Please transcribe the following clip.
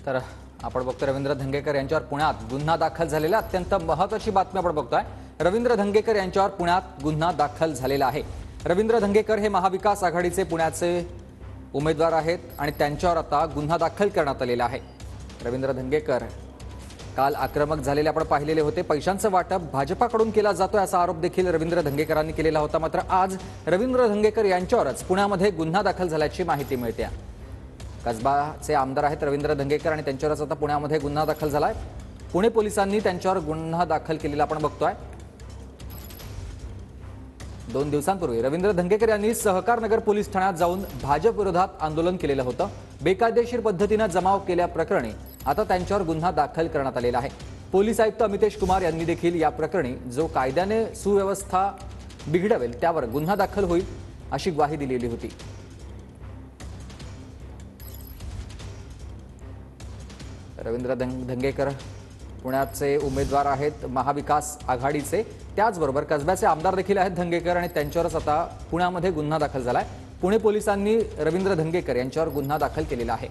तर आपण बघतो रवींद्र धंगेकर यांच्यावर पुण्यात गुन्हा दाखल झालेला अत्यंत महत्त्वाची बातमी आपण बघतोय। रवींद्र धंगेकर यांच्यावर पुण्यात गुन्हा दाखल झालेला आहे। रवींद्र धंगेकर हे महाविकास आघाडीचे पुण्याचे उमेदवार आहेत आणि त्यांच्यावर आता गुन्हा दाखल करण्यात आलेला आहे। रवींद्र धंगेकर काल आक्रमक झालेले आपण पाहिलेले होते। पैशांचं वाटप भाजपाकडून केला जातोय असा आरोप देखील रवींद्र धंगेकरांनी केलेला होता। मात्र आज रवींद्र धंगेकर यांच्यावरच पुण्यामध्ये गुन्हा दाखल झाल्याची माहिती मिळते। कसबाचे आमदार आहेत रवींद्र धंगेकर आणि त्यांच्यावरच आता पुण्यामध्ये गुन्हा दाखल झालाय। पुणे पोलिसांनी त्यांच्यावर गुन्हा दाखल केलेला आपण बघतोय। 2 दिवसांपूर्वी रवींद्र धंगेकर यांनी सहकार नगर पोलीस ठाण्यात जाऊन भाजप विरोधात आंदोलन केलेलं होतं। बेकायदेशीर पद्धतीने जमाव केल्या प्रकरणी आता त्यांच्यावर गुन्हा दाखल करण्यात आलेला आहे। पोलीस आयुक्त अमितेश कुमार यांनी देखील या प्रकरणी जो कायद्याने सुव्यवस्था बिघडवेल त्यावर गुन्हा दाखल होईल अशी ग्वाही दिलेली होती। रवींद्र धंगेकर पुण्याचे उमेदवार आहेत महाविकास आघाडीचे। त्याचबरोबर कसब्याचे आमदार देखील आहेत धंगेकर आणि त्यांच्यावरच आता पुण्यामध्ये गुन्हा दाखल झालाय। पुणे पोलिसांनी रवींद्र धंगेकर यांच्यावर गुन्हा दाखल केलेला आहे।